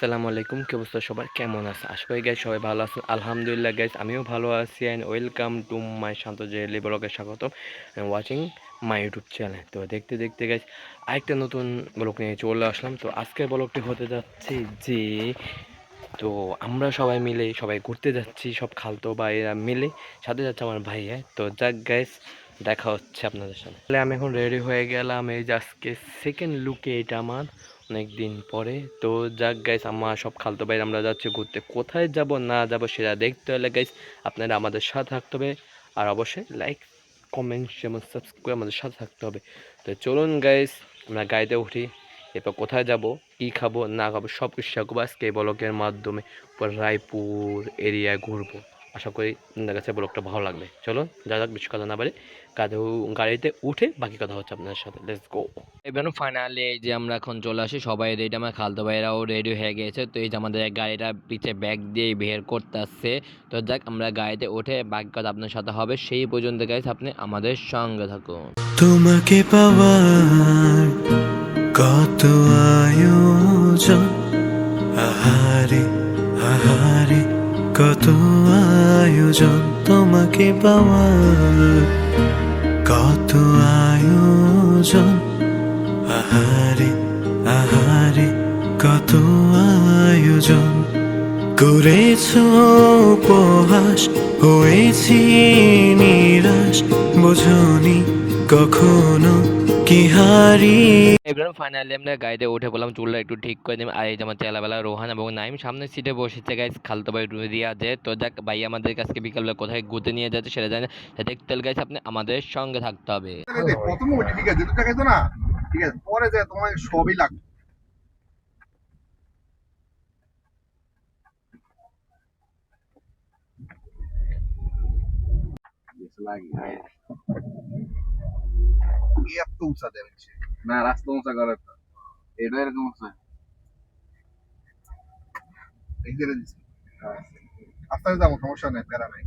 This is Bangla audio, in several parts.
আসসালামু আলাইকুম, কি অবস্থা সবার, কেমন আছে? আশা করি গাইস সবাই ভালো আছেন। আলহামদুলিল্লাহ গাইস, আমিও ভালো আছি। অ্যান্ড ওয়েলকাম টু মাই শান্ত জেলি ব্লগে স্বাগতম ওয়াচিং মাই ইউটিউব চ্যানেল। তো দেখতে দেখতে গাইস আরেকটা নতুন ব্লগ নিয়ে চলে আসলাম। তো আজকের ব্লগটি হতে যাচ্ছে যে তো আমরা সবাই মিলে সবাই ঘুরতে যাচ্ছি, সব খালতো ভাইয়েরা মিলে, সাথে যাচ্ছে আমার ভাইয়া। তো যাক গাইস, দেখা হচ্ছে আপনাদের সাথে। তাহলে আমি এখন রেডি হয়ে গেলাম, এই যে আজকে সেকেন্ড লুকে এটা আমার অনেক দিন পরে। তো যাক গাইস, আমার সব খালতো ভাই আমরা যাচ্ছি ঘুরতে। কোথায় যাব না যাব সেটা দেখতে হলে গাইস আপনারা আমাদের সাথে থাকতে হবে, আর অবশ্যই লাইক কমেন্ট যেমন সাবস্ক্রাইব করে আমাদের সাথে থাকতে হবে। তো চলুন গাইস, আমরা গাড়িতে উঠি, এরপর কোথায় যাব, কী খাবো না খাবো সব কিছু শেখাবো আজকে এই ব্লগের মাধ্যমে। পর রায়পুর এরিয়ায় ঘুরবো। আশা করি আপনাদের কাছে ব্লগটা ভালো লাগবে। চলো যা যাক, বেশি কথা না পারে গাড়িতে উঠে বাকি কথা হচ্ছে আপনাদের সাথে। Let's go. এবার ফাইনালি এই যে আমরা এখন চলে আসি, সবাই রেডি, আমার খালতো ভাইরাও রেডি হয়ে গেছে। তো এই যে আমাদের গাড়িটা পিছে ব্যাগ দিয়ে বের করতে আসছে। তো যাক, আমরা গাড়িতে উঠে বাকি কথা আপনার সাথে হবে। সেই পর্যন্ত গাইস আপনি আমাদের সঙ্গে থাকুন। তোমাকে পাওয়ার কত আয়োজন, আহারে আহারে কত আয়োজন, তোমাকে পাওয়ার কত আয়োজন, আহারে আহারে কত আয়োজন, করেছো উপহাস হয়েছি নিরাশ, বোঝনি কখনো কি হারি। এবার ফাইনালি আমরা গাড়িতে উঠে বললাম, চুলটা একটু ঠিক করে দিলাম। আর এই যে আমার চেলাবেলা রোহান এবং নাইম সামনের সিটে বসেছে গাইস, খালতো ভাই রিয়াজে। তো যাক, ভাই আমাদের কাছে বিকালবেলা কোথায় ঘুরতে নিয়ে যাচ্ছে সেটা জানে, দেখতে গাইস আপনি আমাদের সঙ্গে থাকতে হবে। প্রথমে ওইটা ঠিক আছে, দুটো খাইতো না, ঠিক আছে, পরে যায় তোমার সবই লাগবে। এত উঁচা দেবে না, রাস্তা উঁচা করে তো এটা এরকম উঁচা। এগিয়ে দিচ্ছি, আস্তে আস্তে যাবো, সমস্যা নেই, প্যারা নাই।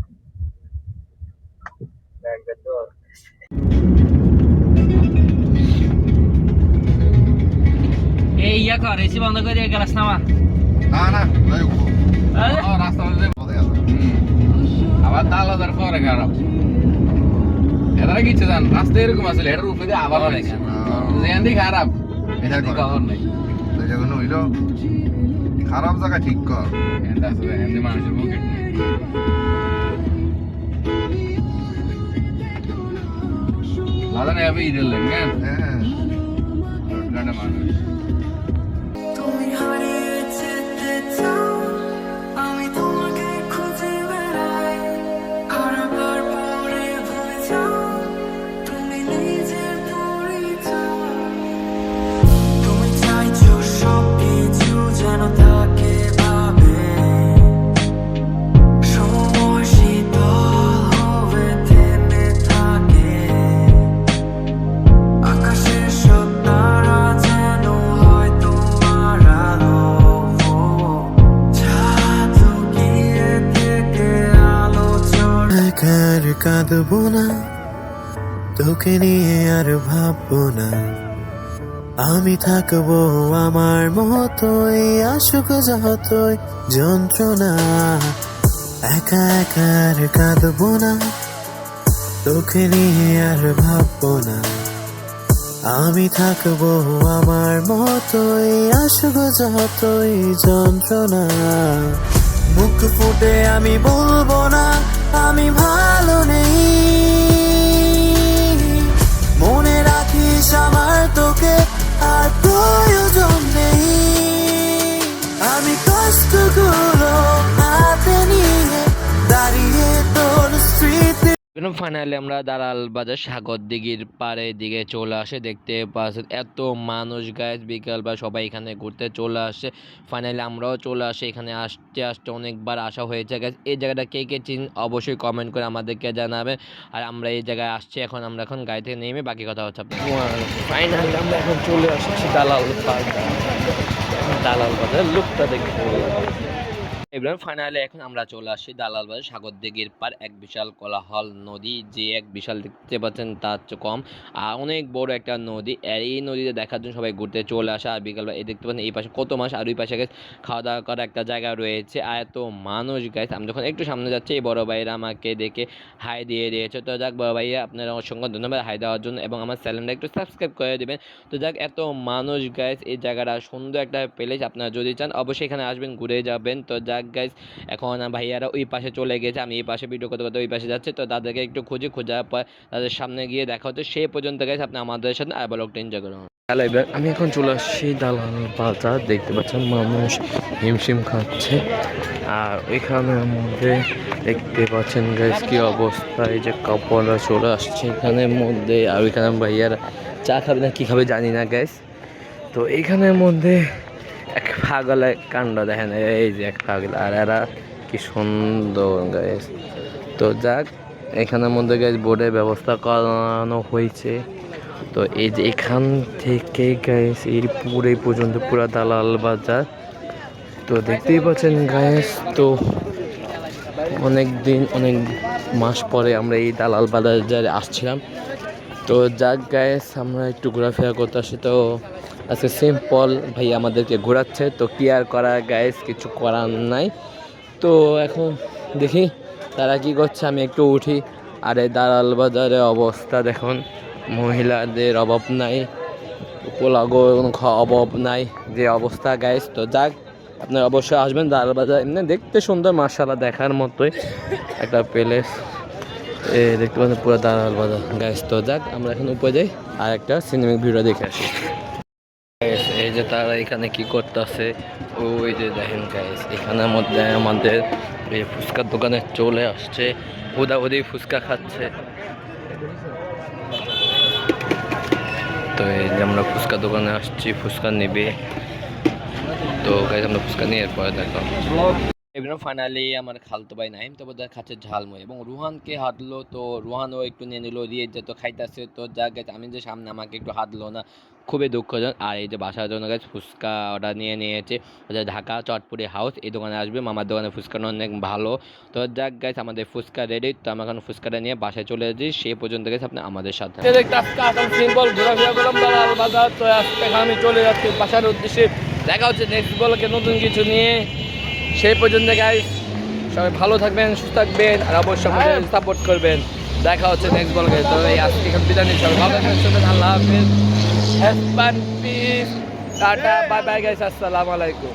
এই ইয়া কর, এসি বন্ধ করে দিয়ে গেলাস নামা। না না, যাই হোক, রাস্তা বোঝা গেল। আবার তাল হাজার পরে খারাপ এরা কিছু জান, রাস্তা এরকম আসলে এটার উপরে দিয়ে আবার অনেক খারাপ, এটা এটার খবর নেই। যখন হইলো খারাপ জায়গা ঠিক কর। এন্ড আসলে এমনি মানুষের পকেট নেই। লাদানে হবে ঈদের লেগে হ্যাঁ, গানে মানুষ তুমি হারিয়ে যেতে চাও, আমি তোমাকে খুঁজে বেড়াই, হারাবার পরে ভুলে যাও তুমি নিজের পরিচয়। তুমি চাইছো সব কিছু যেন থাকে ভাবে, সময় শীতল হয়ে থেমে থাকে, আকাশের সব তারা যেন হয় তোমার আলো, জাদু গিয়ে থেকে আলো চড়। একার কাঁদবো না, তোকে নিয়ে আর ভাববো না, আমি থাকবো আমার মতোই, আসুক যতই যন্ত্রণা। একা একা আর কাঁদবো না, তোকে নিয়ে আর ভাববো না, আমি থাকবো আমার মতোই, আসুক যতই যন্ত্রণা। মুখ ফুটে আমি বলবো না আমি ভালো নেই, মনে রাখিস আমার তোকে আর প্রয়োজন নেই, আমি কষ্টগুলো হাতে নিয়ে দাঁড়িয়ে তোর স্মৃতি। ফাইনালি আমরা দালাল বাজার সাগর দিঘির পাড়ে দিকে চলে আসে, দেখতে পাচ্ছেন এত মানুষ গাইজ, বিকাল বা সবাই এখানে ঘুরতে চলে আসে। ফাইনালি আমরাও চলে আসি, এখানে আসতে আসতে অনেকবার আসা হয়েছে গাইজ। এই জায়গাটা কে কে চিন অবশ্যই কমেন্ট করে আমাদেরকে জানাবেন। আর আমরা এই জায়গায় আসছি, আমরা এখন গাড়ি থেকে নেমে বাকি কথা হচ্ছে আপনার। ফাইনালি আমরা এখন চলে আসছি দালাল বাজার, দালাল বাজার লুকটা দেখতে এবার ফাইনালি এখন আমরা চলে আসছি দালাল বাজার সাগর দিঘির পার, এক বিশাল কোলাহল নদী, যে এক বিশাল দেখতে পাচ্ছেন তার চেয়ে কম আর অনেক বড় একটা নদী। আর এই নদীতে দেখার জন্য সবাই ঘুরতে চলে আসে। আর বিকালবেলা এই দেখতে পাচ্ছেন এই পাশে কত মাছ, আর ওই পাশে গাছ খাওয়া দাওয়া করার একটা জায়গা রয়েছে। আর এত মানুষ গাছ, আমি যখন একটু সামনে যাচ্ছি এই বড় ভাইয়েরা আমাকে দেখে হাই দিয়ে দিয়েছে। তো যাক বড় ভাইয়া আপনারা অসংখ্য ধন্যবাদ হাই দেওয়ার জন্য, এবং আমার চ্যানেলটা একটু সাবস্ক্রাইব করে দেবেন। তো যাক এত মানুষ গাইস, এই জায়গাটা সুন্দর একটা প্লেস, আপনারা যদি চান অবশ্যই এখানে আসবেন, ঘুরে যাবেন। তো যাক গাইস এখন ভাইয়ারা ওই পাশে চলে গেছে, আমি এই পাশে ভিডিও করতে করতে ওই পাশে যাচ্ছি। তো তাদেরকে একটু খোঁজার পর তাদের সামনে গিয়ে দেখা হতো। সেই পর্যন্ত গাইস আপনি আমাদের সাথে আর ব্লগটা এনজয় করুন। হ্যালো এবার আমি এখন চলে আসছি দালাল বাজার, দেখতে পাচ্ছেন মানুষ হিমশিম খাচ্ছে। আর ওইখানের মধ্যে দেখতে পাচ্ছেন গাইস কি অবস্থা, এই যে কাপড়রা চলে আসছে এখানের মধ্যে। আর ওইখানে ভাইয়ারা চা খাবে না কি খাবে জানি না গাইস। তো এইখানের মধ্যে এক পাগলের কাণ্ড দেখেন, এই যে এক পাগল, আর এরা কি সুন্দর গাইস। তো যাক এখানের মধ্যে গাইস বোর্ডের ব্যবস্থা করানো হয়েছে। তো এই যে এখান থেকে গাইস এই পুরো পর্যন্ত পুরো দালাল বাজার। তো দেখতেই পাচ্ছেন গাইস, তো অনেক মাস পরে আমরা এই দালাল বাজারে আসছিলাম। তো যাক গাইস আমরা একটু ঘোরাফেরা করতে আসি। তো আজকে সিম্পল ভাই আমাদেরকে ঘোরাচ্ছে, তো কি আর করা গাইস, কিছু করার নাই। তো এখন দেখি তারা কি করছে, আমি একটু উঠি। আর এই দালাল বাজারের অবস্থা দেখুন, মহিলাদের অভাব নাই, পোলাগোর অভাব নাই, যে অবস্থা গাইস। তো যাক আপনারা অবশ্যই আসবেন দালাল বাজার, এমনি দেখতে সুন্দর মাশাআল্লাহ, দেখার মতোই একটা প্লেস। দেখতে পাচ্ছেন পুরো দালাল বাজার গাইস। তো যাক আমরা এখন উপরে যাই আর একটা সিনেমিক ভিডিও দেখে আসি। এই যে তারা এখানে কি করতেছে, ওই যে দেখেন গাইস এখানের মধ্যে আমাদের এই ফুচকার দোকানে চলে আসছে, হুদাহুদি ফুচকা খাচ্ছে। তো এই যে আমরা ফুচকা দোকানে আসছি, ফুচকা নেবে। তো গাইস আমরা ফুচকা নিয়ে এরপরে দেখো। এবার ফাইনালি আমার খালতো ভাই নাইম তো বোধহয় খাচ্ছে ঝালমুড়ি, এবং রুহানকে হাতলো। তো রুহানও একটু নিয়ে নিল, দিয়ে যেত খাইতেছে। তো যা গেছে আমি যে সামনে আমাকে একটু হাতলো না, খুবই দুঃখজনক। আর এই যে বাসার জন্য গেছে ফুচকা অর্ডার নিয়ে নিয়েছে, ঢাকা চটপুরি হাউস এই দোকানে আসবে, মামার দোকানে ফুচকাটা অনেক ভালো। তো যাক গাইস আমাদের ফুচকা রেডি। তো আমরা এখন ফুচকাটা নিয়ে বাসায় চলে যাচ্ছি, সেই পর্যন্ত গেছে আপনি আমাদের সাথে। সিম্পল ঘোরাফেরা করলাম দালাল বাজার। তো আজকে আমি চলে যাচ্ছি বাসার উদ্দেশ্যে, দেখা হচ্ছে নেক্সট ব্লগে নতুন কিছু নিয়ে। সেই পর্যন্ত গাইস সবাই ভালো থাকবেন, সুস্থ থাকবেন, আর অবশ্যই আমাদের সাপোর্ট করবেন। দেখা হচ্ছে নেক্সট ব্লগে। তো এই আজকে এখানে বিদায় নিচ্ছি, সবাই ভালো থাকবেন, আল্লাহ হাফেজ, have fun, piece, tata, bye bye guys, আসসালামু আলাইকুম।